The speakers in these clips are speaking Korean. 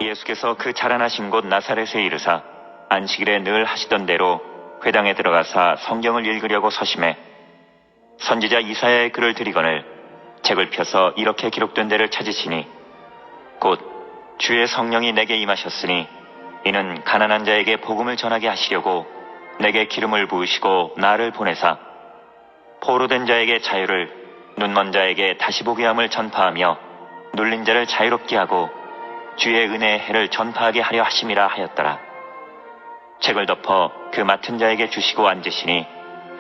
예수께서 그 자라나신 곳 나사렛에 이르사 안식일에 늘 하시던 대로 회당에 들어가사 성경을 읽으려고 서심해 선지자 이사야의 글을 들이거늘 책을 펴서 이렇게 기록된 데를 찾으시니 곧 주의 성령이 내게 임하셨으니 이는 가난한 자에게 복음을 전하게 하시려고 내게 기름을 부으시고 나를 보내사 포로된 자에게 자유를, 눈먼 자에게 다시 보게 함을 전파하며 눌린 자를 자유롭게 하고 주의 은혜의 해를 전파하게 하려 하심이라 하였더라. 책을 덮어 그 맡은 자에게 주시고 앉으시니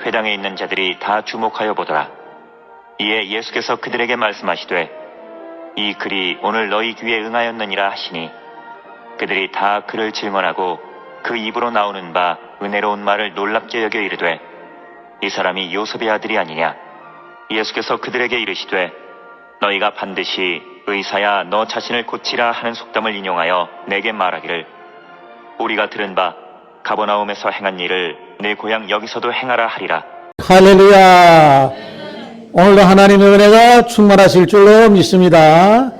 회당에 있는 자들이 다 주목하여 보더라. 이에 예수께서 그들에게 말씀하시되 이 글이 오늘 너희 귀에 응하였느니라 하시니 그들이 다 그를 질문하고 그 입으로 나오는 바 은혜로운 말을 놀랍게 여겨 이르되 이 사람이 요셉의 아들이 아니냐. 예수께서 그들에게 이르시되 너희가 반드시 의사야 너 자신을 고치라 하는 속담을 인용하여 내게 말하기를 우리가 들은 바 가버나움에서 행한 일을 내 고향 여기서도 행하라 하리라. 할렐루야. 오늘도 하나님의 은혜가 충만하실 줄로 믿습니다.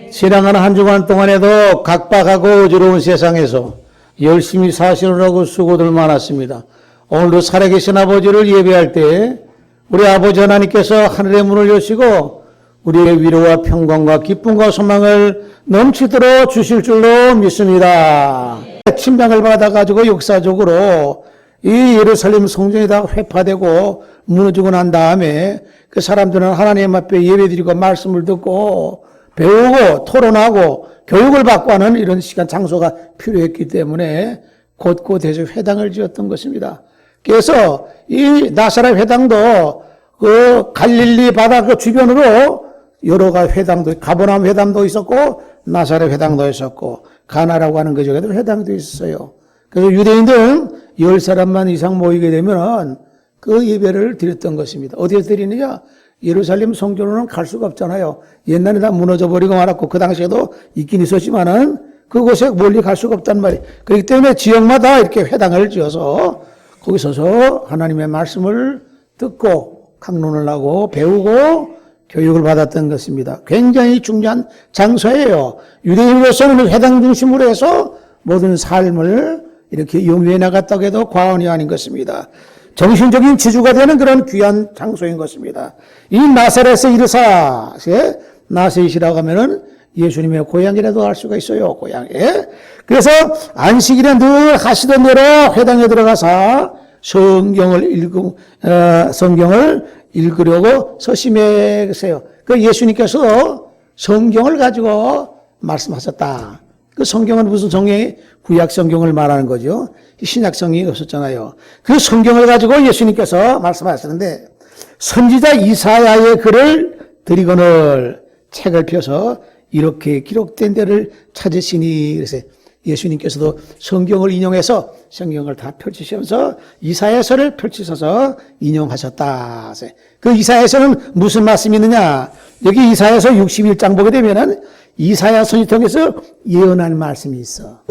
지나가는 한 주간 동안에도 각박하고 어지러운 세상에서 열심히 사시느라고 수고들 많았습니다. 오늘도 살아계신 아버지를 예배할 때 우리 아버지 하나님께서 하늘의 문을 여시고 우리의 위로와 평강과 기쁨과 소망을 넘치도록 주실 줄로 믿습니다. 침략을 받아가지고 역사적으로 이 예루살렘 성전이 다 회파되고 무너지고 난 다음에 그 사람들은 하나님 앞에 예배드리고 말씀을 듣고 배우고 토론하고 교육을 받고 하는 이런 시간 장소가 필요했기 때문에 곳곳에서 회당을 지었던 것입니다. 그래서 이 나사렛 회당도 그 갈릴리 바다 그 주변으로 여러 가지 회당도, 가버나움 회당도 있었고 나사렛 회당도 있었고 가나라고 하는 그 지역에도 회당도 있었어요. 그래서 유대인들은 10사람만 이상 모이게 되면 그 예배를 드렸던 것입니다. 어디에서 드리느냐? 예루살렘 성전으로는 갈 수가 없잖아요. 옛날에 다 무너져 버리고 말았고 그 당시에도 있긴 있었지만은 그곳에 멀리 갈 수가 없단 말이에요. 그렇기 때문에 지역마다 이렇게 회당을 지어서 거기 서서 하나님의 말씀을 듣고 강론을 하고 배우고 교육을 받았던 것입니다. 굉장히 중요한 장소예요. 유대인으로서는 회당 중심으로 해서 모든 삶을 이렇게 영위해 나갔다고 해도 과언이 아닌 것입니다. 정신적인 지주가 되는 그런 귀한 장소인 것입니다. 이 나사렛에 이르사, 나사렛이라고 하면은 예수님의 고향이라도 알 수가 있어요. 고향에. 그래서 안식일에 늘 하시던 대로 회당에 들어가서 성경을 읽으려고 서심해 계세요. 그 예수님께서 성경을 가지고 말씀하셨다. 그 성경은 무슨 성경이? 구약 성경을 말하는 거죠. 신약 성경이 없었잖아요. 그 성경을 가지고 예수님께서 말씀하셨는데 선지자 이사야의 글을 드리거늘 책을 펴서 이렇게 기록된 데를 찾으시니 그래서 예수님께서도 성경을 인용해서 성경을 다 펼치시면서 이사야서를 펼치셔서 인용하셨다. 그 이사야서는 무슨 말씀이 있느냐? 여기 이사야서 61장 보게 되면은 이사야 선지 통해서 예언한 말씀이 있어.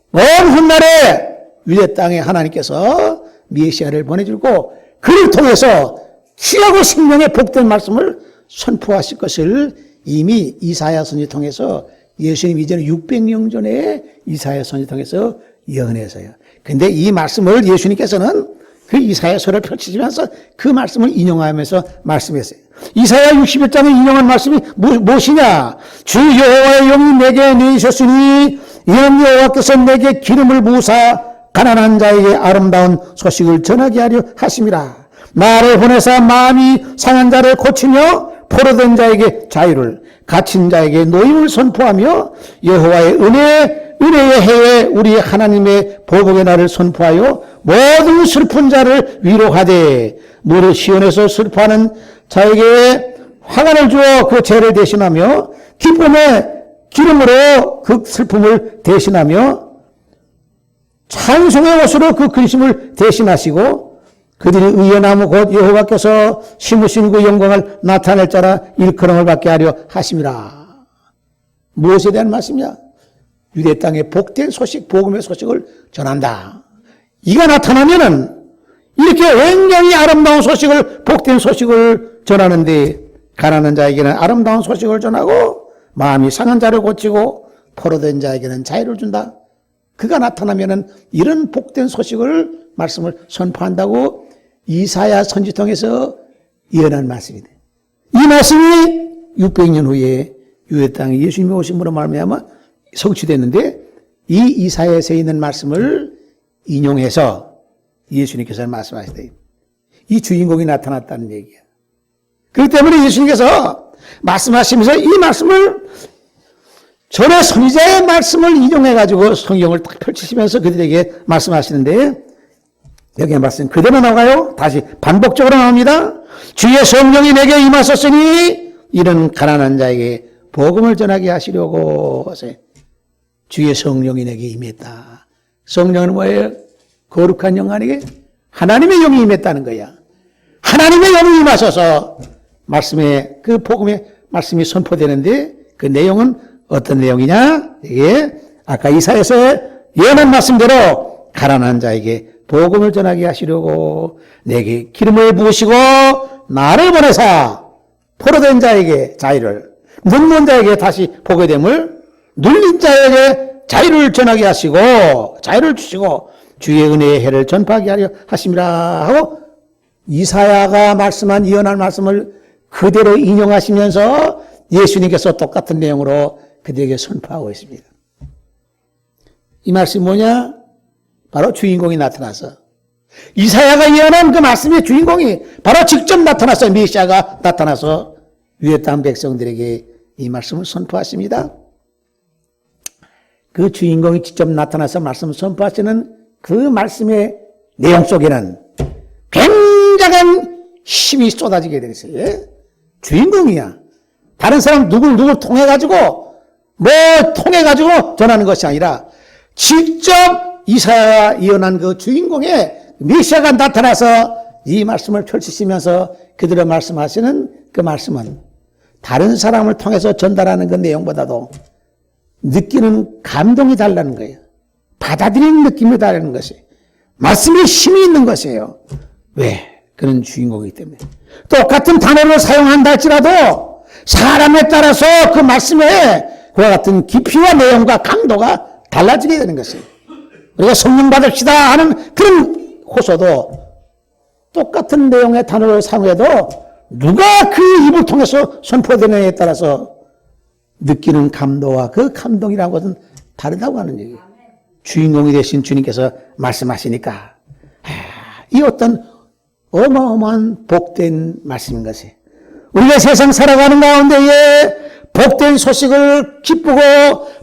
먼 훗날에 유대 땅에 하나님께서 메시아를 보내주고 그를 통해서 귀하고 생명의 복된 말씀을 선포하실 것을 이미 이사야 선지 통해서 예수님 이전에 600년 전에 이사야 선지 통해서 예언해서요. 근데 이 말씀을 예수님께서는 그 이사야서를 펼치시면서 그 말씀을 인용하면서 말씀했어요. 이사야 61장에 인용한 말씀이 무엇이냐? 주 여호와의 영이 내게 내리셨으니 이는 여호와께서 내게 기름을 부으사 가난한 자에게 아름다운 소식을 전하게 하려 하심이라. 나를 보내사 마음이 상한 자를 고치며 포로된 자에게 자유를, 갇힌 자에게 노임을 선포하며 여호와의 은혜의 해에 우리 하나님의 보복의 날을 선포하여 모든 슬픈 자를 위로하되 무릇 시온에서 슬퍼하는 자에게 화관을 주어 그 죄를 대신하며 기쁨의 기름으로 그 슬픔을 대신하며 찬송의 옷으로 그 근심을 대신하시고 그들이 의의 나무 곧 여호와께서 심으신 그 영광을 나타낼 자라 일컬음을 받게 하려 하심이라. 무엇에 대한 말씀이냐? 유대 땅의 복된 소식, 복음의 소식을 전한다. 이가 나타나면은 이렇게 굉장히 아름다운 소식을, 복된 소식을 전하는데 가난한 자에게는 아름다운 소식을 전하고 마음이 상한 자를 고치고 포로된 자에게는 자유를 준다. 그가 나타나면은 이런 복된 소식을 말씀을 선포한다고 이사야 선지 통해서 예언한 말씀이다. 이 말씀이 600년 후에 유대 땅에 예수님이 오심으로 말미암아 성취됐는데 이 이사야서에 있는 말씀을 인용해서 예수님께서 말씀하시다. 이 주인공이 나타났다는 얘기야. 그렇기 때문에 예수님께서 말씀하시면서 이 말씀을 전에 선지자의 말씀을 인용해가지고 성경을 딱 펼치시면서 그들에게 말씀하시는데 여기에 말씀 그대로 나와요. 다시 반복적으로 나옵니다. 주의 성령이 내게 임하셨으니 이런 가난한 자에게 복음을 전하게 하시려고 하세요. 주의 성령이 내게 임했다. 성령은 뭐예요? 거룩한 영 아니게? 하나님의 영이 임했다는 거야. 하나님의 영이 임하셔서 말씀에 그 복음의 말씀이 선포되는데 그 내용은 어떤 내용이냐? 이게 아까 이사야서 예언한 말씀대로 가난한 자에게 복음을 전하게 하시려고 내게 기름을 부으시고 나를 보내사 포로된 자에게 자유를, 눈먼 자에게 다시 보게 됨을, 눌린 자에게 자유를 전하게 하시고 자유를 주시고 주의 은혜의 해를 전파하게 하려 하심이라 하고 이사야가 말씀한 예언한 말씀을 그대로 인용하시면서 예수님께서 똑같은 내용으로 그들에게 선포하고 있습니다. 이 말씀이 뭐냐? 바로 주인공이 나타나서 이사야가 예언한 그 말씀의 주인공이 바로 직접 나타나서 메시아가 나타나서 유대 땅 백성들에게 이 말씀을 선포하십니다. 그 주인공이 직접 나타나서 말씀을 선포하시는 그 말씀의 내용 속에는 굉장한 힘이 쏟아지게 되겠어요. 주인공이야. 다른 사람 누굴 통해가지고 통해가지고 전하는 것이 아니라 직접 이사야가 예언한 그 주인공의 메시아가 나타나서 이 말씀을 펼치시면서 그들의 말씀하시는 그 말씀은 다른 사람을 통해서 전달하는 그 내용보다도 느끼는 감동이 달라는 거예요. 받아들이는 느낌이 다르는 것이 말씀에 힘이 있는 것이에요. 왜? 그런 주인공이기 때문에. 똑같은 단어를 사용한다 할지라도 사람에 따라서 그 말씀에 그와 같은 깊이와 내용과 강도가 달라지게 되는 것이에요. 우리가 성령 받읍시다 하는 그런 호소도 똑같은 내용의 단어를 사용해도 누가 그 입을 통해서 선포되느냐에 따라서 느끼는 감도와 그 감동이라는 것은 다르다고 하는 얘기예요. 주인공이 되신 주님께서 말씀하시니까 이 어떤 어마어마한 복된 말씀인 것이에요. 우리가 세상 살아가는 가운데에 복된 소식을 기쁘고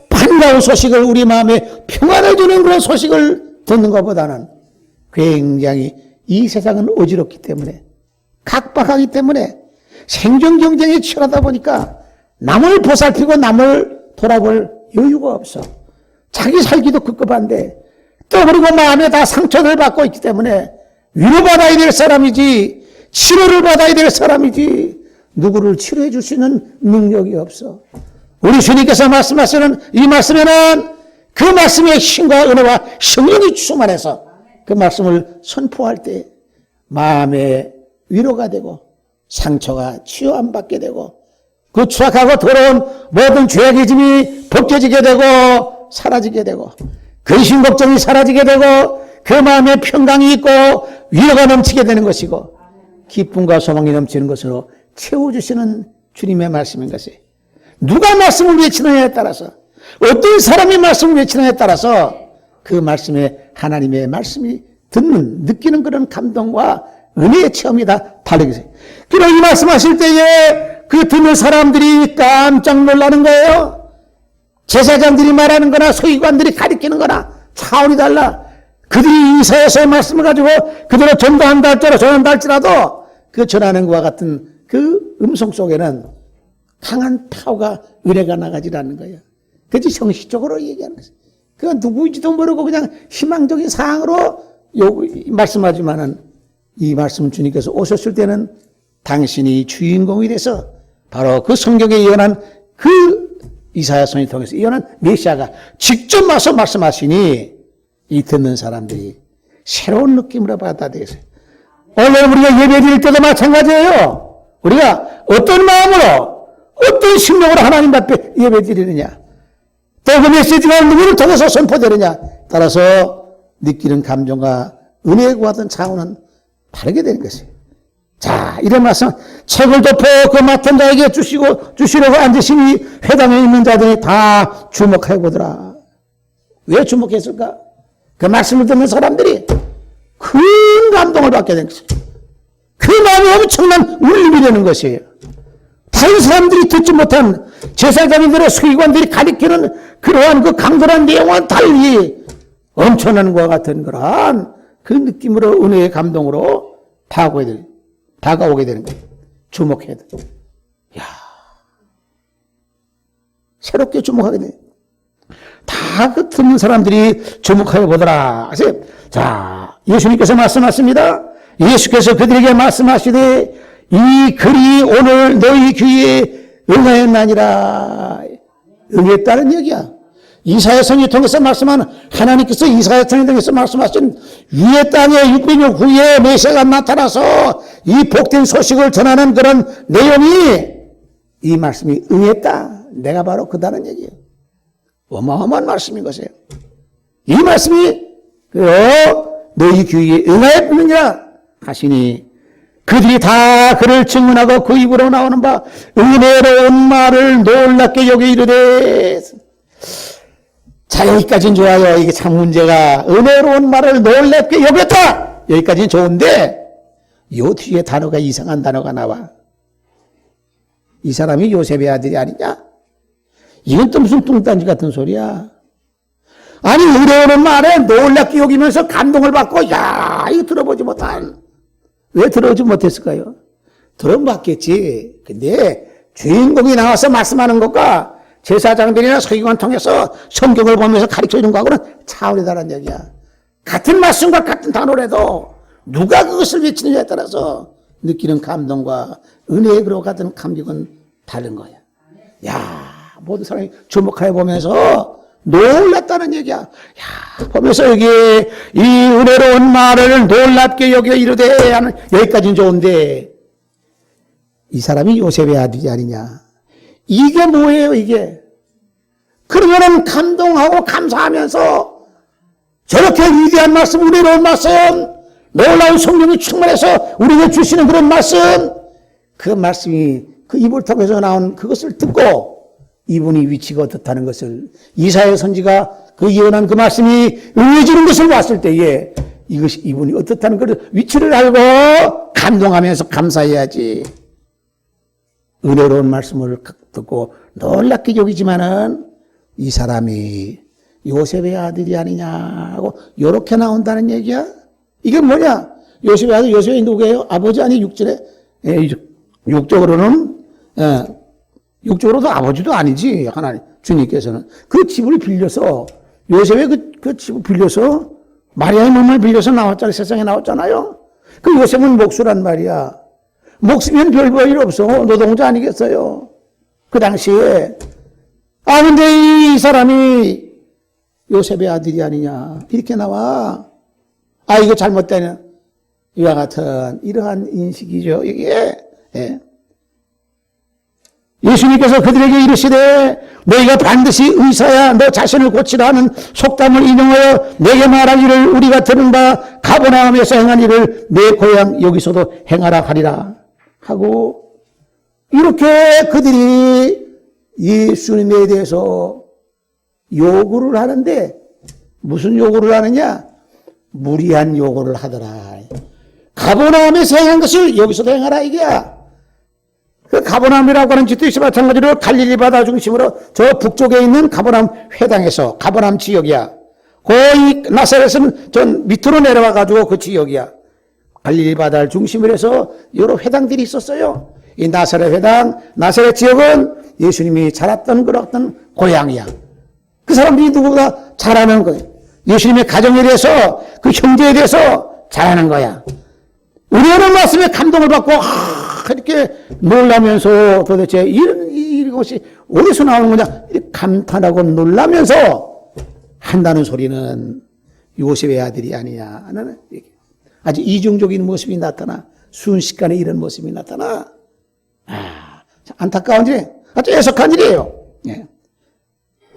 반가운 소식을 우리 마음에 평안을 주는 그런 소식을 듣는 것보다는 굉장히 이 세상은 어지럽기 때문에 각박하기 때문에 생존 경쟁이 치열하다 보니까 남을 보살피고 남을 돌아볼 여유가 없어. 자기 살기도 급급한데 또 그리고 마음에 다 상처를 받고 있기 때문에 위로받아야 될 사람이지 치료를 받아야 될 사람이지 누구를 치료해 줄 수 있는 능력이 없어. 우리 주님께서 말씀하시는 이 말씀에는 그 말씀의 힘과 은혜와 성령이 충만해서 그 말씀을 선포할 때 마음에 위로가 되고 상처가 치유 안 받게 되고 그 추악하고 더러운 모든 죄악의 짐이 벗겨지게 되고 사라지게 되고 근심 걱정이 사라지게 되고 그 마음에 평강이 있고 위로가 넘치게 되는 것이고 기쁨과 소망이 넘치는 것으로 채워주시는 주님의 말씀인 것이 누가 말씀을 외치느냐에 따라서 어떤 사람이 말씀을 외치느냐에 따라서 그 말씀에 하나님의 말씀이 듣는 느끼는 그런 감동과 은혜의 체험이 다 다르게 돼요. 그러나 이 말씀하실 때에 그 듣는 사람들이 깜짝 놀라는 거예요. 제사장들이 말하는 거나 서기관들이 가리키는 거나 차원이 달라. 그들이 이사야서의 말씀을 가지고 그대로 전도한다 할지라도 전한다 할지라도 그 전하는 것과 같은 그 음성 속에는 강한 파워가 은혜가 나가지 않는 거예요. 그것이 형식적으로 얘기하는 거예요. 그건 누구인지도 모르고 그냥 희망적인 사항으로 말씀하지만은 이 말씀 주님께서 오셨을 때는 당신이 주인공이 돼서 바로 그 성경에 예언한 그 이사야 선을 통해서 예언한 메시아가 직접 와서 말씀하시니 이 듣는 사람들이 새로운 느낌으로 받아들였어요. 오늘 우리가 예배 드릴 때도 마찬가지예요. 우리가 어떤 마음으로 어떤 심령으로 하나님 앞에 예배 드리느냐. 또 그 메시지가 누구를 통해서 선포되느냐 따라서 느끼는 감정과 은혜에 구하던 차원은 다르게 되는 것이에요. 자, 이런 말씀, 책을 덮어 그 맡은 자에게 주시려고 앉으신 이 회당에 있는 자들이 다 주목해 보더라. 왜 주목했을까? 그 말씀을 듣는 사람들이 큰 감동을 받게 된 것이에요. 그 마음이 엄청난 울림이 되는 것이에요. 다른 사람들이 듣지 못한 제사장들의 서기관들이 가리키는 그러한 그 강렬한 내용과는 달리 엄청난 것과 같은 그러한 그 느낌으로 은혜의 감동으로 다가오게 되는 거예요. 주목해야 돼. 야, 새롭게 주목하게 돼. 다 그 듣는 사람들이 주목하여 보더라. 자, 예수님께서 말씀하십니다. 예수께서 그들에게 말씀하시되 이 글이 오늘 너희 귀에 응하였나니라. 응했다는 얘기야. 이사야 선지 통해서 말씀하는 하나님께서 이사야 선지 통해서 말씀하신 위의 땅에 600년 후에 메시아가 나타나서 이 복된 소식을 전하는 그런 내용이 이 말씀이 응했다. 내가 바로 그다는 얘기예요. 어마어마한 말씀인 것이에요. 이 말씀이 너희 귀에 응하였느냐 하시니 그들이 다 그를 증언하고 그 입으로 나오는 바 은혜로운 말을 놀랍게 여기 이르되. 자, 여기까지는 좋아요. 이게 참 문제가 은혜로운 말을 놀랍게 여겼다. 여기까지는 좋은데 요 뒤에 단어가 이상한 단어가 나와. 이 사람이 요셉의 아들이 아니냐? 이건 또 무슨 뚱딴지 같은 소리야. 아니, 은혜로운 말에 놀랍게 여기면서 감동을 받고 야, 이거 들어보지 못한. 왜 들어오지 못했을까요? 들어봤겠지. 근데 주인공이 나와서 말씀하는 것과 제사장들이나 서기관 통해서 성경을 보면서 가르쳐 주는 거하고는 차원이 다른 얘기야. 같은 말씀과 같은 단어라도 누가 그것을 외치느냐에 따라서 느끼는 감동과 은혜의 그로 같은 감격은 다른 거야. 야, 모든 사람이 주목하여 보면서 놀랐다는 얘기야. 야, 보면서 여기에 이 은혜로운 말을 놀랍게 여겨 이르되 하는 여기까지는 좋은데 이 사람이 요셉의 아들이 아니냐. 이게 뭐예요, 이게? 그러면은 감동하고 감사하면서 저렇게 위대한 말씀, 은혜로운 말씀, 놀라운 성령이 충만해서 우리에게 주시는 그런 말씀, 그 말씀이 그 입을 통해서 나온 그것을 듣고 이분이 위치가 어떻다는 것을 이사야 선지가 그 예언한 그 말씀이 응해지는 것을 봤을 때에 이것이 이분이 어떻다는 그 위치를 알고 감동하면서 감사해야지. 은혜로운 말씀을 듣고 놀랍게 여기지만은 이 사람이 요셉의 아들이 아니냐고 이렇게 나온다는 얘기야. 이게 뭐냐? 요셉의 아들, 요셉이 누구예요? 아버지 아니 육절에 육적으로는 육적으로도 아버지도 아니지. 하나님 주님께서는 그 집을 빌려서 요셉의 그 집을 빌려서 마리아의 몸을 빌려서 나왔잖아요. 세상에 나왔잖아요. 그 요셉은 목수란 말이야. 목수면 별 볼 없어. 노동자 아니겠어요? 그 당시에. 아, 근데 이 사람이 요셉의 아들이 아니냐. 이렇게 나와. 아, 이거 잘못되는 이와 같은 이러한 인식이죠. 이게. 예. 예수님께서 그들에게 이르시되 너희가 반드시 의사야 너 자신을 고치라 하는 속담을 인용하여 내게 말하기를 우리가 들은 바 가버나움에서 행한 일을 내 고향 여기서도 행하라 하리라 하고 이렇게 그들이 예수님에 대해서 요구를 하는데 무슨 요구를 하느냐? 무리한 요구를 하더라. 가버나움에서 행한 것을 여기서도 행하라 이게야. 그 가버나움이라고 하는 짓도 있어 마찬가지로 갈릴리 바다 중심으로 저 북쪽에 있는 가버나움 회당에서 가버나움 지역이야. 거의 나사렛은 전 밑으로 내려와 가지고 그 지역이야. 갈릴리 바다를 중심으로 해서 여러 회당들이 있었어요. 이 나사렛 회당, 나사렛 지역은 예수님이 자랐던 그런 고향이야. 그 사람들이 누구가 잘하는 거예요. 예수님의 가정에 대해서 그 형제에 대해서 잘하는 거야. 은혜로운 말씀에 감동을 받고 이렇게 놀라면서 도대체 이런 것이 어디서 나오는 거냐 이렇게 감탄하고 놀라면서 한다는 소리는 요셉의 아들이 아니냐 하는 아주 이중적인 모습이 나타나 순식간에 이런 모습이 나타나 안타까운 일 아주 애석한 일이에요. 예.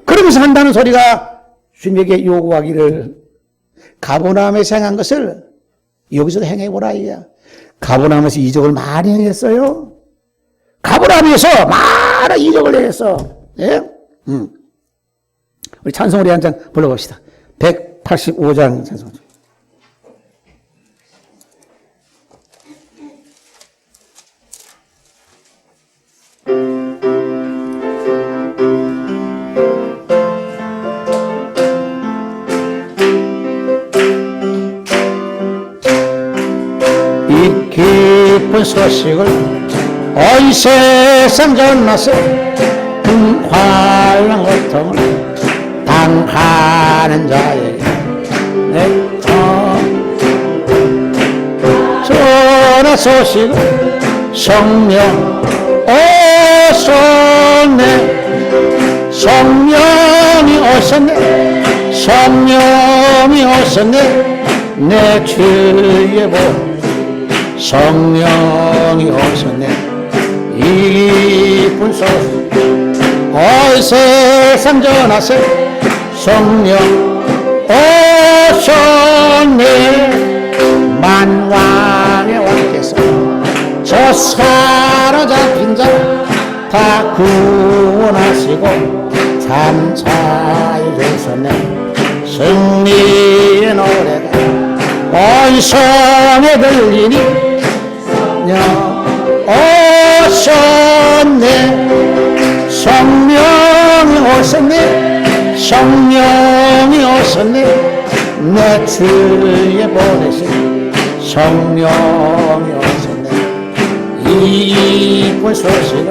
그러면서 한다는 소리가 주님에게 요구하기를 가버나움에서 행한 것을 여기서도 행해보라 이야. 가버나움에서 이적을 많이 행했어요. 가버나움에서 많은 이적을 행했어. 예? 우리 찬송우리 한 장 불러봅시다. 185장 찬송. 이 깊은 소식을 온 세상 전나서 화양 고통을 당하는 자에게 전하 소식을 성령 오셨네. 성령이 오셨네. 성령이 오셨네. 내 주의 복 성령이 오셨네. 이쁜 소식 온 세상 전하세. 성령 오셨네. 만왕의 왕께서 저 사로잡힌 자 다 구원하시고 잠자유 되셨네. 승리의 노래가 온 성에 들리니 오셨네. 성령이 오셨네. 성령이 오셨네. 내 주에 보내신 성령이 오셨네. 이쁜 소식을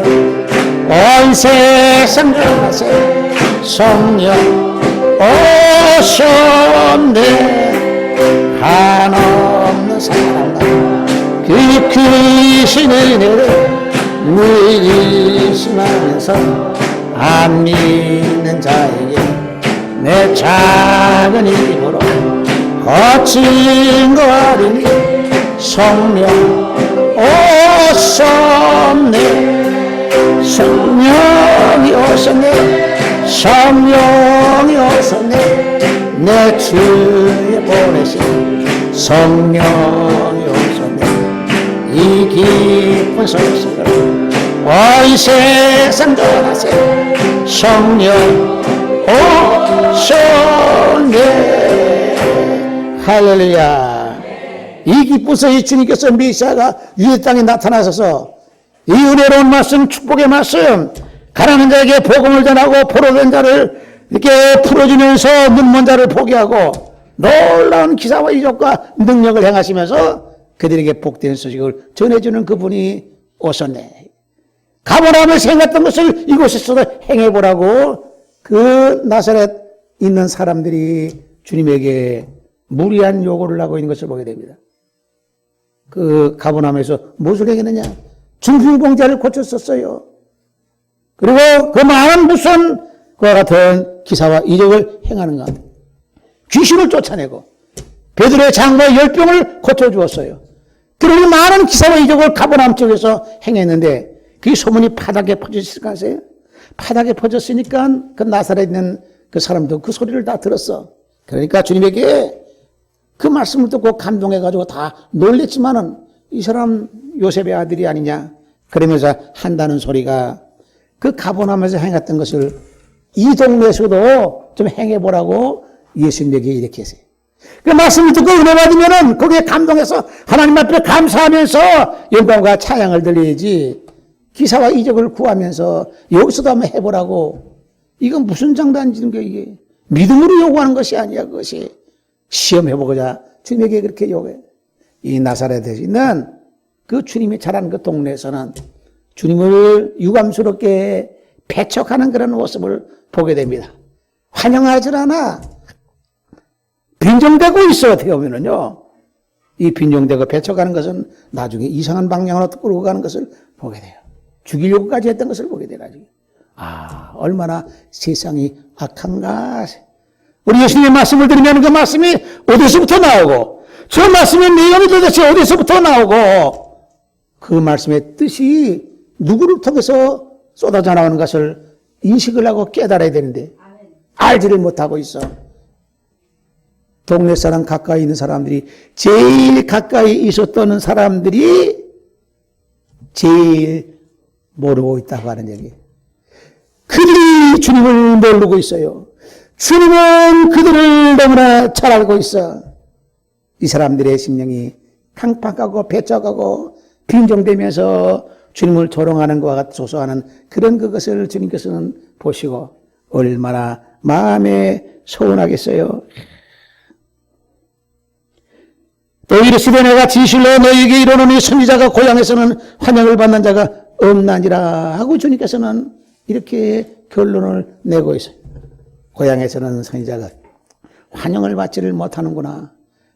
온 세상 전하세. 성령 오셨네. 한없는 사랑과 그 크신 은혜를 의심하면서 안 믿는 자에게 내 작은 힘으로 거친 거 아니니 성령 오셨네. 성령이 오셨네. 성령이 오셨네. 내 주에 보내신 성령이 오셨네. 이 깊은 소식을 온 세상 전하세. 성령 오셨네. 할렐루야. 이 기쁜 소식 주님께서 메시아가 유대 땅에 나타나셔서 이 은혜로운 말씀, 축복의 말씀, 가난한 자에게 복음을 전하고 포로된 자를 이렇게 풀어주면서 눈먼 자를 포기 하고 놀라운 기사와 이적과 능력을 행하시면서 그들에게 복된 소식을 전해주는 그분이 오셨네. 가버나움에서 행했던 것을 이곳에서도 행해보라고 그 나사렛 있는 사람들이 주님에게 무리한 요구를 하고 있는 것을 보게 됩니다. 그 가버나움에서 무엇을 행했느냐? 중풍병자를 고쳤었어요. 그리고 그 많은 무슨 그와 같은 기사와 이적을 행하는가? 귀신을 쫓아내고 베드로의 장모의 10병을 고쳐주었어요. 그리고 많은 기사와 이적을 가버나움 쪽에서 행했는데 그 소문이 바닥에 퍼졌을 거 아세요? 바닥에 퍼졌으니까 그 나사렛에 있는 그 사람도 그 소리를 다 들었어. 그러니까 주님에게 그 말씀을 듣고 감동해가지고 다 놀랬지만은 이 사람 요셉의 아들이 아니냐 그러면서 한다는 소리가 그 가버나움에서 행했던 것을 이 동네에서도 좀 행해보라고 예수님에게 이렇게 했어요. 그 말씀을 듣고 은혜 받으면은 거기에 감동해서 하나님 앞에 감사하면서 영광과 찬양을 들려야지 기사와 이적을 구하면서 여기서도 한번 해보라고. 이건 무슨 장단지는 게 이게 믿음으로 요구하는 것이 아니야. 그것이 시험해보고자 주님에게 그렇게 요구해. 이 나사렛에 있는 그 주님이 자란 그 동네에서는 주님을 유감스럽게 배척하는 그런 모습을 보게 됩니다. 환영하지 않아. 빈정대고 있어. 어떻게 보면은요. 이 빈정대고 배척하는 것은 나중에 이상한 방향으로 끌고 가는 것을 보게 돼요. 죽이려고까지 했던 것을 보게 돼요. 나중에. 아, 얼마나 세상이 악한가. 우리 예수님의 말씀을 들으면 그 말씀이 어디서부터 나오고 저 말씀의 내용이 도대체 어디서부터 나오고 그 말씀의 뜻이 누구를 통해서 쏟아져 나오는 것을 인식을 하고 깨달아야 되는데 알지를 못하고 있어. 동네 사람 가까이 있는 사람들이 제일 가까이 있었던 사람들이 제일 모르고 있다고 하는 얘기. 그들이 주님을 모르고 있어요. 주님은 그들을 너무나 잘 알고 있어. 이 사람들의 심령이 팽팽하고 배척하고 빈정되면서 주님을 조롱하는 것과 같이 조소하는 그런 그것을 주님께서는 보시고 얼마나 마음에 서운하겠어요. 또 이르시되 내가 진실로 너희에게 이르노니 선지자가 고향에서는 환영을 받는 자가 없나니라 하고 주님께서는 이렇게 결론을 내고 있어요. 고향에서는 선지자가 환영을 받지를 못하는구나.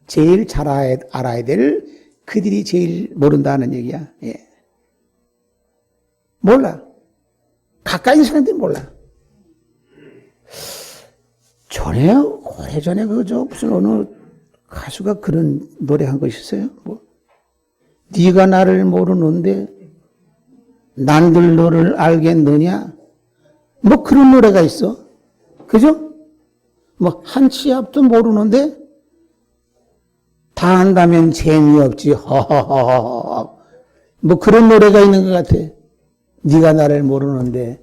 제일 잘 알아야 될 그들이 제일 모른다는 얘기야. 예. 몰라. 가까이 있는 사람들이 몰라. 전에 오래전에 무슨 어느 가수가 그런 노래 한 거 있었어요. 뭐 네가 나를 모르는데 난들 너를 알겠느냐? 뭐 그런 노래가 있어. 그죠? 뭐 한 치 앞도 모르는데 다 안다면 재미없지. 허허허허. 뭐 그런 노래가 있는 것 같아. 네가 나를 모르는데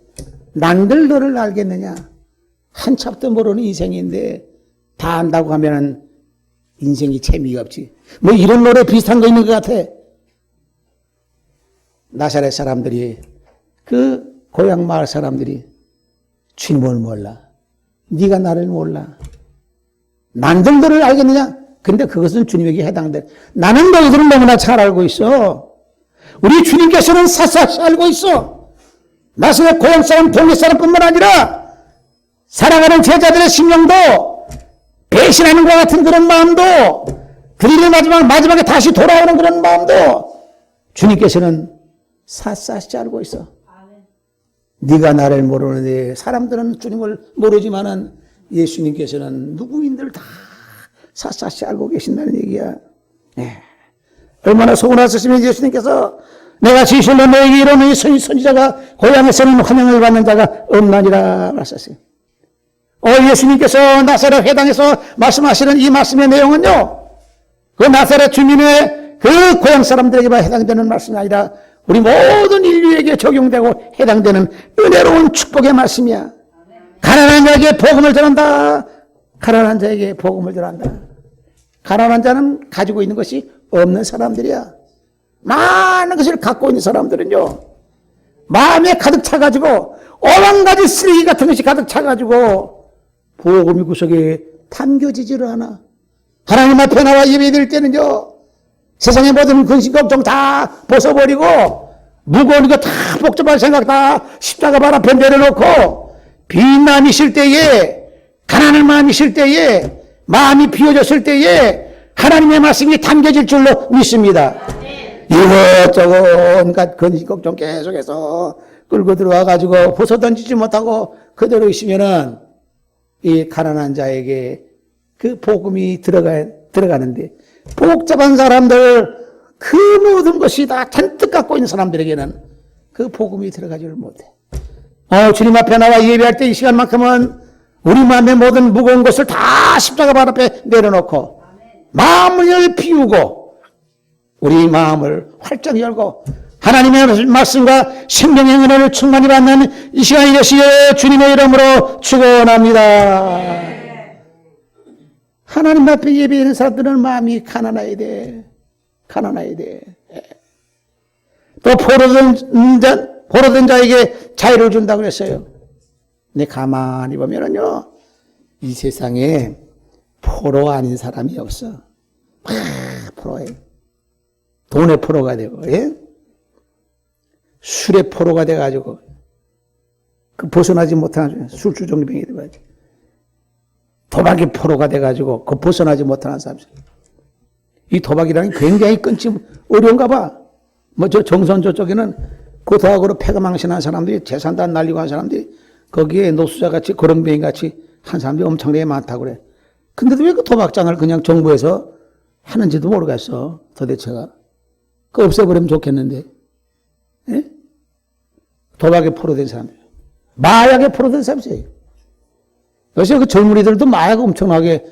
난들 너를 알겠느냐? 한 치 앞도 모르는 인생인데 다 안다고 하면은 인생이 재미가 없지. 뭐 이런 노래 비슷한 거 있는 것 같아. 나사렛 사람들이 그 고향 마을 사람들이 주님을 몰라. 네가 나를 몰라. 난들 너를 알겠느냐? 근데 그것은 주님에게 해당돼. 나는 너희들은 너무나 잘 알고 있어. 우리 주님께서는 사사시 알고 있어. 나사렛 고향 사람, 동네 사람뿐만 아니라 사랑하는 제자들의 심령도 배신하는 것 같은 그런 마음도 그들이 마지막에 다시 돌아오는 그런 마음도 주님께서는 사사시 알고 있어. 네가 나를 모르는데 사람들은 주님을 모르지만은 예수님께서는 누구인들 다 사사시 알고 계신다는 얘기야. 네. 얼마나 서운하셨으면 예수님께서 내가 진실로 너에게 이르노니 선지자가 고향에서는 환영을 받는 자가 없나니라 말씀하셨어요. 예수님께서 나사렛 회당에서 말씀하시는 이 말씀의 내용은요, 그 나사렛 주민의 그 고향 사람들에게만 해당되는 말씀이 아니라 우리 모든 인류에게 적용되고 해당되는 은혜로운 축복의 말씀이야. 가난한 자에게 복음을 전한다. 가난한 자에게 복음을 전한다. 가난한 자는 가지고 있는 것이 없는 사람들이야. 많은 것을 갖고 있는 사람들은요, 마음에 가득 차가지고 오만가지 쓰레기 같은 것이 가득 차가지고 복음이 구석에 담겨지지를 않아. 하나님 앞에 나와 예배드릴 때는요, 세상의 모든 근심 걱정 다 벗어버리고 무거운 거 다 복잡한 생각 다 십자가 발 앞에 내려놓고 빈 마음이 있을 때에, 가난한 마음이 있을 때에, 마음이 비워졌을 때에 하나님의 말씀이 담겨질 줄로 믿습니다. 이것저것 온갖 근심 걱정 계속해서 끌고 들어와 가지고 벗어던지지 못하고 그대로 있으면은 이 가난한 자에게 그 복음이 들어가는데, 복잡한 사람들, 그 모든 것이 다 잔뜩 갖고 있는 사람들에게는 그 복음이 들어가지를 못해. 주님 앞에 나와 예배할 때 이 시간만큼은 우리 마음의 모든 무거운 것을 다 십자가 발 앞에 내려놓고 마음을 비우고 우리 마음을 활짝 열고 하나님의 말씀과 생명의 은혜를 충만히 받는 이 시간이 되시기를 주님의 이름으로 축원합니다. 하나님 앞에 예배하는 사람들은 마음이 가난해야 돼. 가난해야 돼. 또 포로된 자에게 자유를 준다고 그랬어요. 근데 가만히 보면은요, 이 세상에 포로 아닌 사람이 없어. 포로예요. 돈의 포로가 되고, 예? 술의 포로가 돼가지고, 그 벗어나지 못하는 술주정뱅이 돼가지고, 도박의 포로가 돼가지고, 그 벗어나지 못하는 사람. 이 도박이라는 게 굉장히 끊지 어려운가 봐. 뭐 저 정선 저쪽에는 그 도박으로 패가 망신한 사람들이 재산 다 날리고 한 사람들이 거기에 노수자 같이 거렁뱅이 같이 한 사람들이 엄청나게 많다고 그래. 근데도 왜 그 도박장을 그냥 정부에서 하는지도 모르겠어. 도대체가. 그거 없애버리면 좋겠는데. 예? 도박에 포로된 사람들. 마약에 포로된 사람이에요. 요새 그 젊은이들도 마약 엄청나게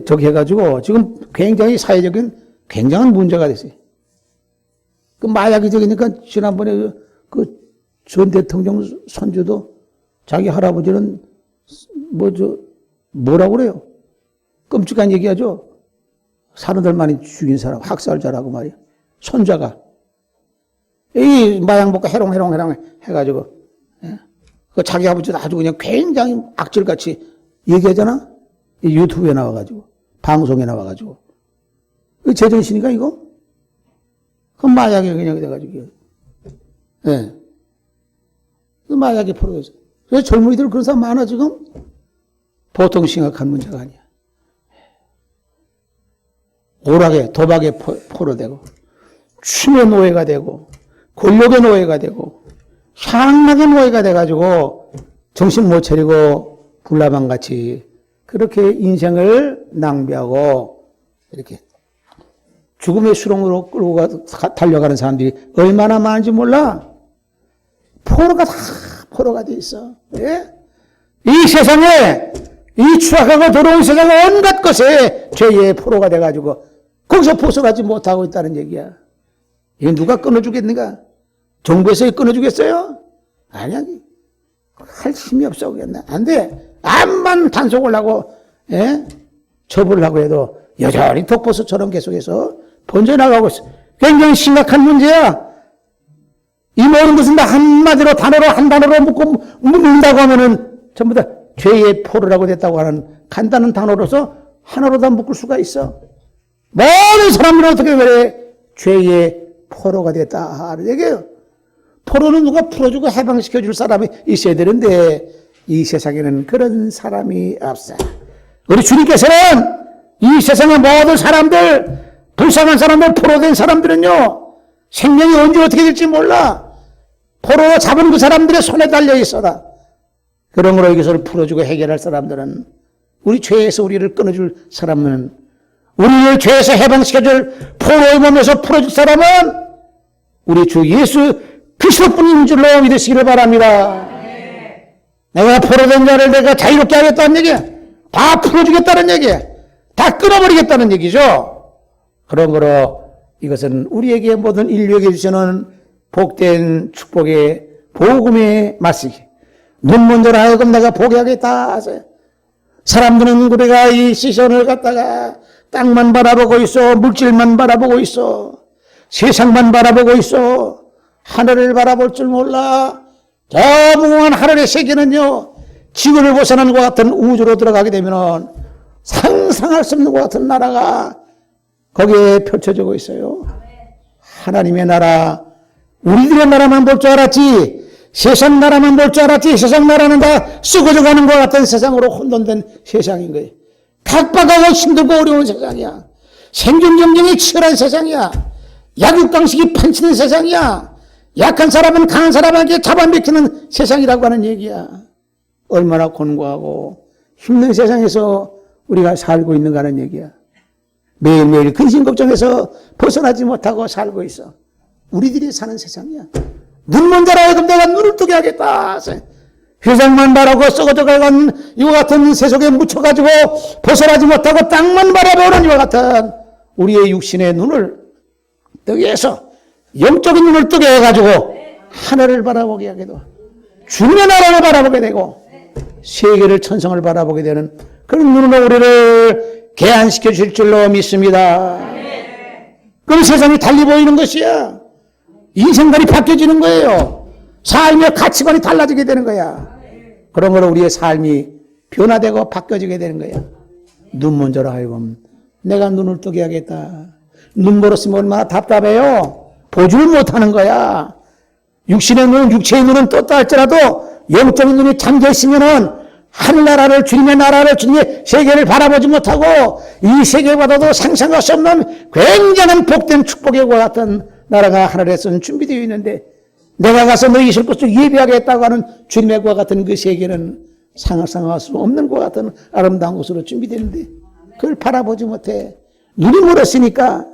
저기 해가지고 지금 굉장히 사회적인 굉장한 문제가 됐어요. 그 마약이 저기니까 지난번에 그 전 대통령 손주도 자기 할아버지는 뭐라고 그래요? 끔찍한 얘기하죠? 사람들 많이 죽인 사람, 학살자라고 말이야. 손자가. 이 마약 먹고 해롱 해가지고, 예? 그 자기 아버지도 아주 그냥 굉장히 악질같이 얘기하잖아? 이 유튜브에 나와가지고, 방송에 나와가지고. 그 제정신인가, 이거? 그 마약에 그냥 돼가지고. 예. 그 마약에 포로돼서. 그래서 젊은이들 그런 사람 많아, 지금? 보통 심각한 문제가 아니야. 오락에, 도박에 포로되고, 춤의 노예가 되고, 권력의 노예가 되고, 향락의 노예가 돼가지고, 정신 못 차리고, 불나방같이, 그렇게 인생을 낭비하고, 이렇게, 죽음의 수렁으로 끌고 달려가는 사람들이 얼마나 많은지 몰라? 포로가 돼 있어. 예? 이 세상에, 이 추악하고 더러운 세상에 온갖 것에 죄의 포로가 돼가지고 거기서 벗어나지 못하고 있다는 얘기야. 이거 누가 끊어주겠는가? 정부에서 끊어주겠어요? 아니야. 할 힘이 없어 그겠네. 안 돼. 암만 단속을 하고, 예? 처벌을 하고 해도 여전히 독버섯처럼 계속해서 번져나가고 있어. 굉장히 심각한 문제야. 이 모든 것은 다 한마디로 한 단어로 묶는다고 하면은 전부 다 죄의 포로라고 됐다고 하는 간단한 단어로서 하나로 다 묶을 수가 있어. 모든 사람들은 어떻게 그래? 죄의 포로가 됐다 하는 얘기예요. 포로는 누가 풀어주고 해방시켜줄 사람이 있어야 되는데 이 세상에는 그런 사람이 없어. 우리 주님께서는 이 세상의 모든 사람들, 불쌍한 사람들, 포로된 사람들은요, 생명이 언제 어떻게 될지 몰라. 포로 잡은 그 사람들의 손에 달려 있어라. 그런 거로 이것을 풀어주고 해결할 사람들은, 우리 죄에서 우리를 끊어줄 사람은, 우리를 죄에서 해방시켜줄 포로의 몸에서 풀어줄 사람은 우리 주 예수 그리스도뿐인 줄로 믿으시기를 바랍니다. 내가 포로된 자를 내가 자유롭게 하겠다는 얘기야. 다 풀어주겠다는 얘기야. 다 끊어버리겠다는 얘기죠. 그런 거로 이것은 우리에게 모든 인류에게 주시는 복된 축복의 복음의 말씀이 눈먼 자로 하여금 내가 보게 하겠다 하세요. 사람들은 우리가 이 시선을 갖다가 땅만 바라보고 있어. 물질만 바라보고 있어. 세상만 바라보고 있어. 하늘을 바라볼 줄 몰라. 저 무궁한 하늘의 세계는요, 지구를 벗어난 것 같은 우주로 들어가게 되면 상상할 수 없는 것 같은 나라가 거기에 펼쳐지고 있어요. 하나님의 나라, 우리들의 나라만 볼 줄 알았지, 세상 나라만 볼 줄 알았지, 세상 나라는 다 썩어져 가는 것 같은 세상으로 혼돈된 세상인 거예요. 각박하고 힘들고 어려운 세상이야. 생존 경쟁이 치열한 세상이야. 약육강식이 판치는 세상이야. 약한 사람은 강한 사람에게 잡아먹히는 세상이라고 하는 얘기야. 얼마나 곤고하고 힘든 세상에서 우리가 살고 있는가 하는 얘기야. 매일매일 근심 걱정해서 벗어나지 못하고 살고 있어. 우리들이 사는 세상이야. 눈먼 자라 하여금 내가 눈을 뜨게 하겠다. 회상만 바라고 썩어져가는 이와 같은 세속에 묻혀가지고 벗어나지 못하고 땅만 바라보는 이와 같은 우리의 육신의 눈을 뜨게 해서 영적인 눈을 뜨게 해가지고 하늘을 바라보게 하게도, 주님의 나라를 바라보게 되고 세계를, 천성을 바라보게 되는 그런 눈으로 우리를 개안시켜 주실 줄로 믿습니다. 그럼 세상이 달리 보이는 것이야. 인생관이 바뀌어지는 거예요. 삶의 가치관이 달라지게 되는 거야. 그런 거로 우리의 삶이 변화되고 바뀌어지게 되는 거야. 눈먼 자로 하여금 내가 눈을 뜨게 하겠다. 눈 멀었으면 얼마나 답답해요. 보지를 못하는 거야. 육신의 눈, 육체의 눈은 떴다 할지라도 영적인 눈이 잠겨 있으면은 하늘나라를, 주님의 나라를, 주님의 세계를 바라보지 못하고 이 세계보다도 상상할 수 없는 굉장한 복된 축복의 과 같은 나라가 하늘에서는 준비되어 있는데, 내가 가서 너희 있을 곳을 예비하겠다고 하는 주님의 과 같은 그 세계는 상상할 수 없는 과 같은 아름다운 곳으로 준비되는데 그걸 바라보지 못해. 눈이 멀었으니까.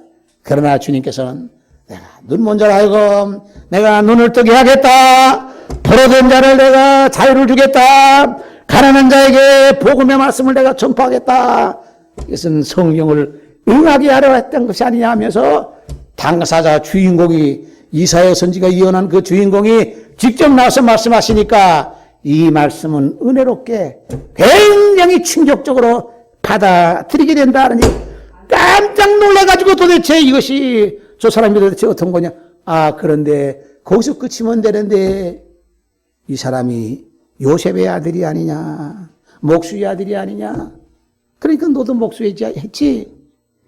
그러나 주님께서는 내가 눈먼 자로 하여금 내가 눈을 뜨게 하겠다. 포로된 자를 내가 자유를 주겠다. 가난한 자에게 복음의 말씀을 내가 전파하겠다. 이것은 성령을 응하게 하려 했던 것이 아니냐 하면서 당사자 주인공이 이사야 선지가 예언한 그 주인공이 직접 나와서 말씀하시니까 이 말씀은 은혜롭게 굉장히 충격적으로 받아들이게 된다는 깜짝 놀라가지고 도대체 이것이 저 사람이 도대체 어떤 거냐. 아, 그런데 거기서 끝이면 되는데 이 사람이 요셉의 아들이 아니냐, 목수의 아들이 아니냐. 그러니까 너도 목수의 했지.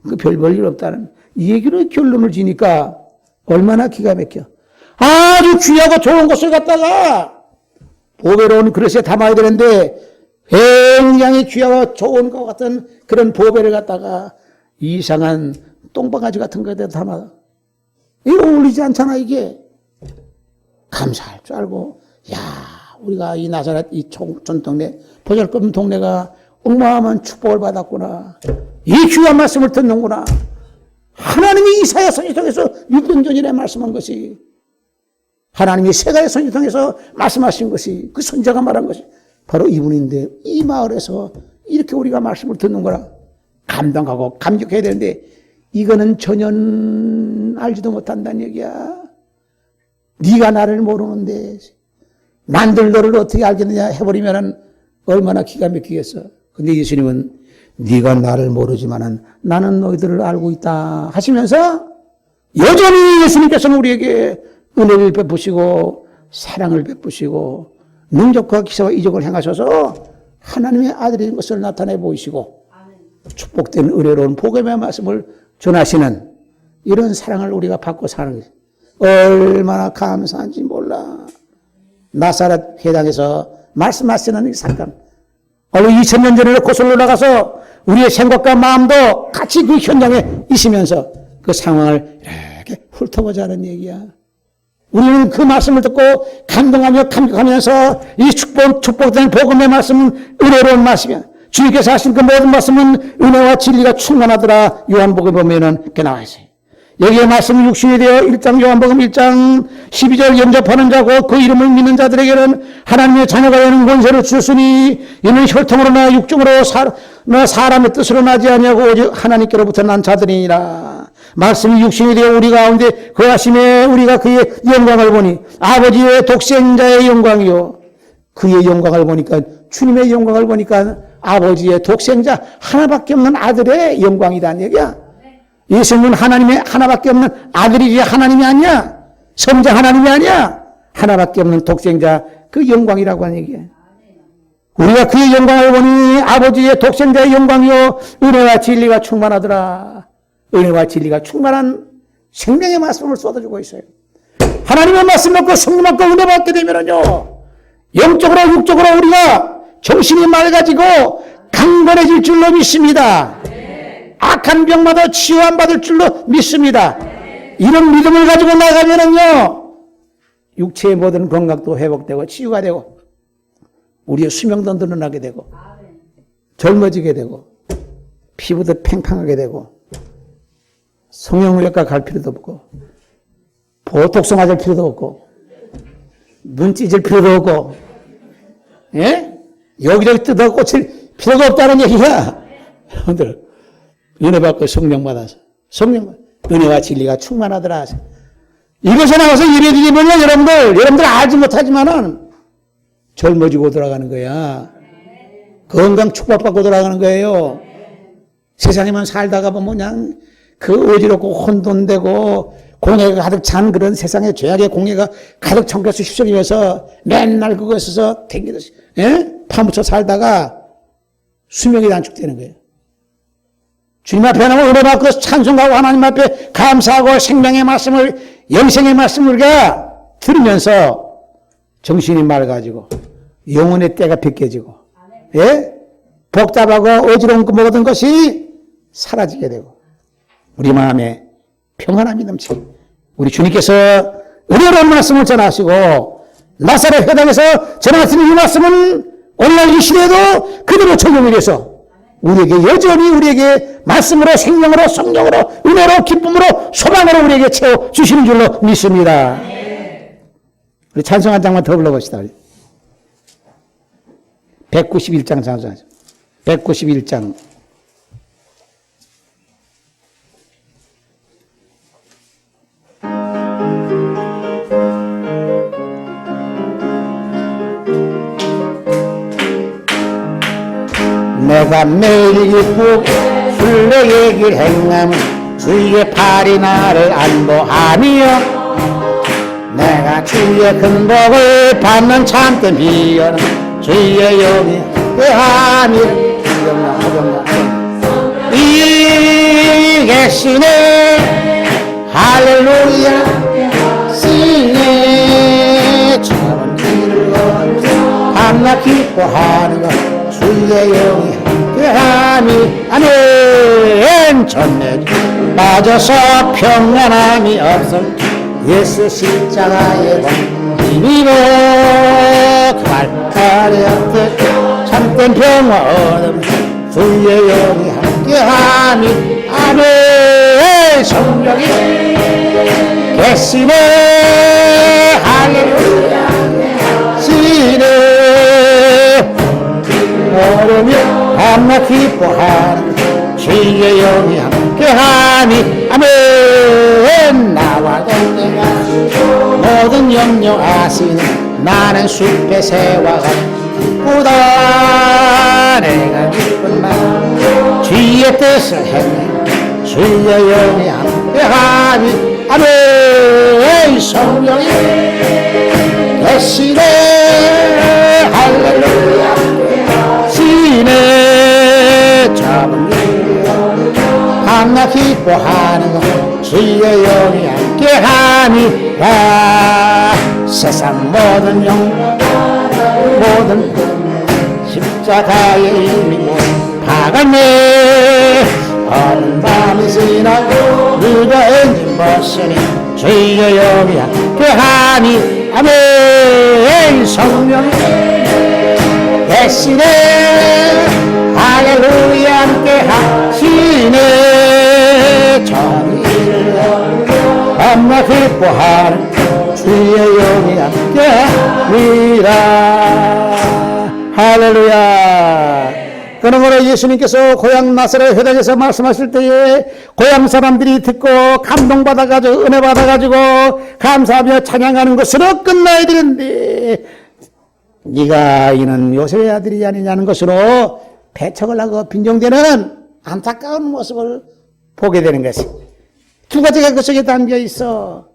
그 별 볼 없다는 이 얘기로 결론을 지니까 얼마나 기가 막혀. 아주 귀하고 좋은 것을 갖다가 보배로운 그릇에 담아야 되는데 굉장히 귀하고 좋은 것 같은 그런 보배를 갖다가 이상한 똥바가지 같은 거에다 담아. 이거 어울리지 않잖아, 이게. 감사할 줄 알고, 야, 우리가 이 나사렛 이 전동네, 보잘것없는 동네가 어마어마한 축복을 받았구나. 이 귀한 말씀을 듣는구나. 하나님이 이사야 선지 통해서 600년 전에 말씀한 것이, 하나님이 세가야 선지 통해서 말씀하신 것이, 그 선자가 말한 것이 바로 이분인데, 이 마을에서 이렇게 우리가 말씀을 듣는 거라 감동하고 감격해야 되는데, 이거는 전혀 알지도 못한다는 얘기야. 네가 나를 모르는데 난들 너를 어떻게 알겠느냐 해버리면 얼마나 기가 막히겠어. 근데 예수님은 네가 나를 모르지만은 나는 너희들을 알고 있다 하시면서 여전히 예수님께서는 우리에게 은혜를 베푸시고 사랑을 베푸시고 능력과 기사와 이적을 행하셔서 하나님의 아들인 것을 나타내 보이시고 축복된 은혜로운 복음의 말씀을 전하시는 이런 사랑을 우리가 받고 사는 거예요. 얼마나 감사한지 몰라. 나사렛 회당에서 말씀하시는 이 사건. 얼른 2000년 전에 고슬로 나가서 우리의 생각과 마음도 같이 그 현장에 있으면서 그 상황을 이렇게 훑어보자는 얘기야. 우리는 그 말씀을 듣고 감동하며 감격하면서 이 축복된 복음의 말씀은 은혜로운 말씀이야. 주님께서 하신 그 모든 말씀은 은혜와 진리가 충만하더라. 요한복음에 보면은 그렇게 나와 있어요. 여기에 말씀이 육신이 되어 1장 요한복음 1장 12절 영접하는 자고 그 이름을 믿는 자들에게는 하나님의 자녀가 되는 권세를 주셨으니 이는 혈통으로나 육종으로 사람의 뜻으로 나지 아니하고 오직 하나님께로부터 난 자들이니라. 말씀이 육신이 되어 우리 가운데 거하심에 우리가 그의 영광을 보니 아버지의 독생자의 영광이요. 그의 영광을 보니까 주님의 영광을 보니까 아버지의 독생자 하나밖에 없는 아들의 영광이라는 얘기야. 예수님은 하나님의 하나밖에 없는 아들이지 하나님이 아니야. 성자 하나님이 아니야. 하나밖에 없는 독생자 그 영광이라고 하는 얘기야. 우리가 그의 영광을 보니 아버지의 독생자의 영광이요 은혜와 진리가 충만하더라. 은혜와 진리가 충만한 생명의 말씀을 쏟아주고 있어요. 하나님의 말씀 받고 성령 받고 은혜 받게 되면은요 영적으로 육적으로 우리가 정신이 맑아지고 강건해질 줄로 믿습니다. 악한 병마다 치유함받을 줄로 믿습니다. 이런 믿음을 가지고 나가면은요 육체의 모든 건강도 회복되고 치유가 되고 우리의 수명도 늘어나게 되고 젊어지게 되고 피부도 팽팽하게 되고 성형외과 갈 필요도 없고 보톡스 맞을 필요도 없고 눈 찢을 필요도 없고 예? 여기저기 뜯어 꽂힐 필요가 없다는 얘기야. 여러분들 은혜 받고 성령 받아서 성령 은혜와 진리가 충만하더라. 이것에 나와서 이래들이 뭐냐 여러분들 알지 못하지만은 젊어지고 돌아가는 거야. 건강 축복받고 돌아가는 거예요. 세상에만 살다가 보면 그냥 그 어지럽고 혼돈되고 공해가 가득 찬 그런 세상에 죄악의 공해가 가득 찬 것을 휩쓸리면서 맨날 그거 있어서 댕기듯이 파묻혀 살다가 수명이 단축되는 거예요. 주님 앞에 나면 은혜 받고 찬송하고 하나님 앞에 감사하고 생명의 말씀을 영생의 말씀을 우리가 들으면서 정신이 맑아지고 영혼의 때가 벗겨지고 예? 복잡하고 어지러운 그 모든 것이 사라지게 되고 우리 마음에 평안함이 넘치고 우리 주님께서 은혜로운 말씀을 전하시고 나사렛 회당에서 전하시는 이 말씀은 오늘날 이 시대에도 그대로 적용이 돼서 우리에게 여전히 우리에게 말씀으로 생명으로 성령으로 은혜로 기쁨으로 소망으로 우리에게 채워주시는 줄로 믿습니다. 우리 찬송 한 장만 더 불러봅시다. 191장 장수하죠. 191장. 내가 매일 기쁘고 술래의 길 행함은 주의 팔이 나를 안보하며 내가 주의 큰 복을 받는 참된 비결은 주의 영이 대하니 이 계시네 할렐루야 시네 참은 길을 밤낮 기뻐하는 것 주의 영이 대하니 아멘 전내 빠져서 평안함이 없어 예수 십자가의 힘이로 칼칼이었듯 참된 평화 얻음 주의 영이 함께하니 아멘 성령이 계시네 할렐루야 시네 오르며 밤낮 기뻐하는 주의 영이 함께하니 아멘 나와 동행하 모든 염려 아시는 나는 숲의 새와 같구다 내가 기쁜 마음 주의 뜻을 행해 주의 영이 함께하니 아멘 성령이 계시네 할렐루야 시네 잡은 밤낮 기뻐하는 것 주의 영이 함께하니라 세상 모든 영 모든 십자가의 이미 박았네 어느 밤이 지나고 누가 엔진 벗으니 주의 영이 함께하니 아멘 성령이 계시네 할렐루야 함께하시네 정의를 밤낮 기뻐하는 주의 영이 함께하니라 할렐루야. 그러므로 예수님께서 고향 나사렛 회당에서 말씀하실 때에 고향 사람들이 듣고 감동받아가지고 은혜 받아가지고 감사하며 찬양하는 것으로 끝나야 되는데 네가 이는 요셉의 아들이 아니냐는 것으로 배척을 하고 빈정대는 안타까운 모습을 보게 되는 것이 두 가지가 그 속에 담겨 있어.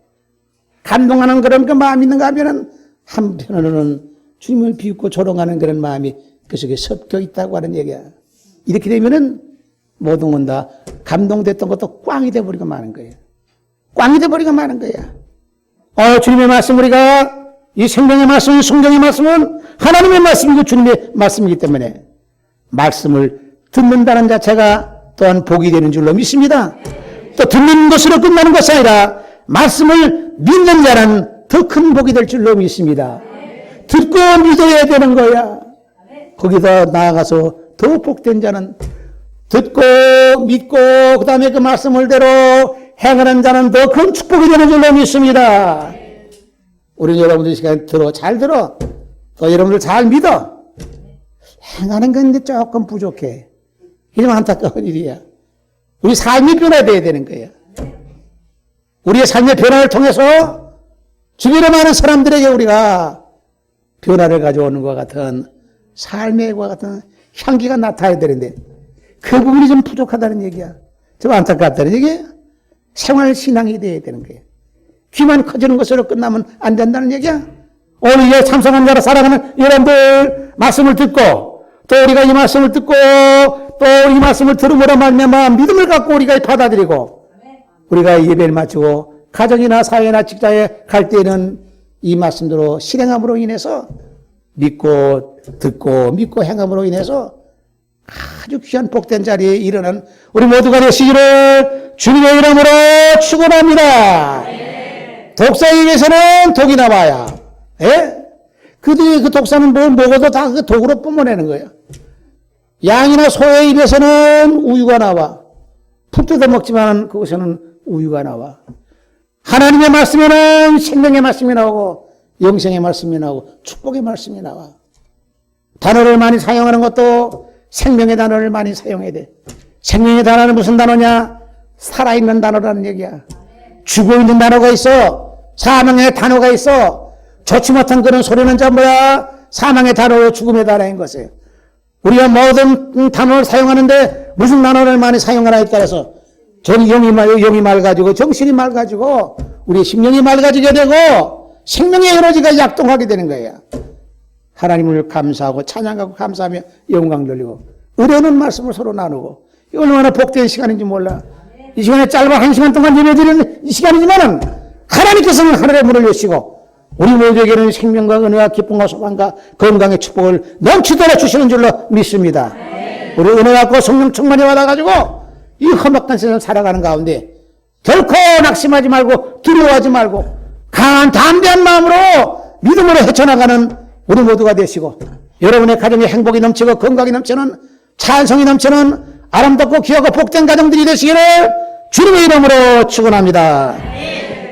감동하는 그런 그 마음이 있는가 하면은 한편으로는 주님을 비웃고 조롱하는 그런 마음이 그 속에 섞여 있다고 하는 얘기야. 이렇게 되면은 모든 건 다 감동됐던 것도 꽝이 돼버리고 마는 거예요. 꽝이 돼버리고 마는 거야. 주님의 말씀 우리가 이 생명의 말씀, 성경의 말씀은 하나님의 말씀이고 주님의 말씀이기 때문에 말씀을 듣는다는 자체가 또한 복이 되는 줄로 믿습니다. 또 듣는 것으로 끝나는 것이 아니라 말씀을 믿는 자는 더 큰 복이 될 줄로 믿습니다. 듣고 믿어야 되는 거야. 거기다 나아가서 더 복된 자는 듣고 믿고 그 다음에 그 말씀을 대로 행하는 자는 더 큰 축복이 되는 줄로 믿습니다. 우리 여러분들 시간에 잘 들어. 또 여러분들 잘 믿어. 행하는 건 조금 부족해. 이런 안타까운 일이야. 우리 삶이 변화되어야 되는 거야. 우리의 삶의 변화를 통해서 주변에 많은 사람들에게 우리가 변화를 가져오는 것과 같은 삶의 것과 같은 향기가 나타나야 되는데 그 부분이 좀 부족하다는 얘기야. 좀 안타깝다는 얘기야. 생활신앙이 되어야 되는 거야. 귀만 커지는 것으로 끝나면 안 된다는 얘기야. 오늘 참석한 자라 살아가는 여러분들 말씀을 듣고 또 우리가 이 말씀을 듣고 또 이 말씀을 들음으로 말미암아 믿음을 갖고 우리가 받아들이고 우리가 예배를 마치고 가정이나 사회나 직장에 갈 때는 이 말씀대로 실행함으로 인해서 믿고 듣고 믿고 행함으로 인해서 아주 귀한 복된 자리에 이르는 우리 모두가 되시기를 주님의 이름으로 축원합니다. 독사에 의해서는 독이 나와야 그 독사는 먹어도 다 그 독으로 뿜어내는 거예요. 양이나 소의 입에서는 우유가 나와. 푹 뜯어 먹지만 그것에는 우유가 나와. 하나님의 말씀에는 생명의 말씀이 나오고 영생의 말씀이 나오고 축복의 말씀이 나와. 단어를 많이 사용하는 것도 생명의 단어를 많이 사용해야 돼. 생명의 단어는 무슨 단어냐? 살아있는 단어라는 얘기야. 죽어있는 단어가 있어. 사망의 단어가 있어. 좋지 못한 그런 소리는 전부야 사망의 단어로 죽음의 단어인 것이에요. 우리가 모든 단어를 사용하는데 무슨 단어를 많이 사용하냐에 따라서 영이 맑아지고 정신이 맑아지고 우리 심령이 맑아지게 되고 생명의 에너지가 약동하게 되는 거예요. 하나님을 감사하고 찬양하고 감사하며 영광 돌리고 의뢰하는 말씀을 서로 나누고 얼마나 복된 시간인지 몰라. 이 시간에 짧은 1시간 동안 예배드리는 이 시간이지만은 하나님께서는 하늘의 문을 여시고 우리 모두에게는 생명과 은혜와 기쁨과 소망과 건강의 축복을 넘치도록 주시는 줄로 믿습니다. 우리 은혜 갖고 성령 충만히 받아가지고 이 험악한 세상 살아가는 가운데 결코 낙심하지 말고 두려워하지 말고 강한 담대한 마음으로 믿음으로 헤쳐나가는 우리 모두가 되시고 여러분의 가정에 행복이 넘치고 건강이 넘치는 찬성이 넘치는 아름답고 귀하고 복된 가정들이 되시기를 주님의 이름으로 축원합니다.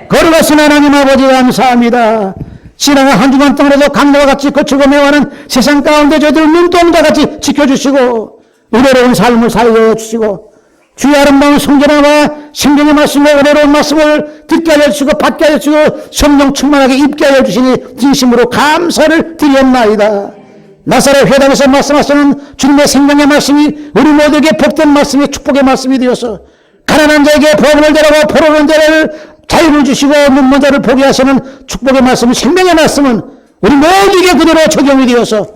거룩하신 하나님 아버지 감사합니다. 지나간 한 주간 동안에도 강도와 같이 거칠고 매화는 세상 가운데 저희들 눈동자 같이 지켜주시고 은혜로운 삶을 살려 주시고 주의 아름다운 성전과 생명의 말씀과 은혜로운 말씀을 듣게 하여 주시고 받게 하여 주시고 성령 충만하게 입게 하여 주시니 진심으로 감사를 드렸나이다. 나사렛 회당에서 말씀하시는 주님의 생명의 말씀이 우리 모두에게 복된 말씀이 축복의 말씀이 되어서 가난한 자에게 복음을 전하고 포로는 자를 자유를 주시고 눈먼 자를 보게 하시는 축복의 말씀은 생명의 말씀은 우리 모두에게 그대로 적용이 되어서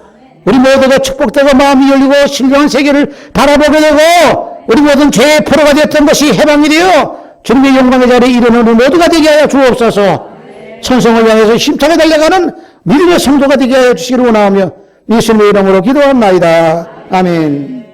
우리 모두가 축복되고 마음이 열리고 신령한 세계를 바라보게 되고 우리 모든 죄의 포로가 되었던 것이 해방이 되어 주님의 영광의 자리에 이르는 우리 모두가 되게 하여 주옵소서. 천성을 향해서 힘차게 달려가는 믿음의 성도가 되게 하여 주시기를 원하며 예수님의 이름으로 기도합나이다. 아멘.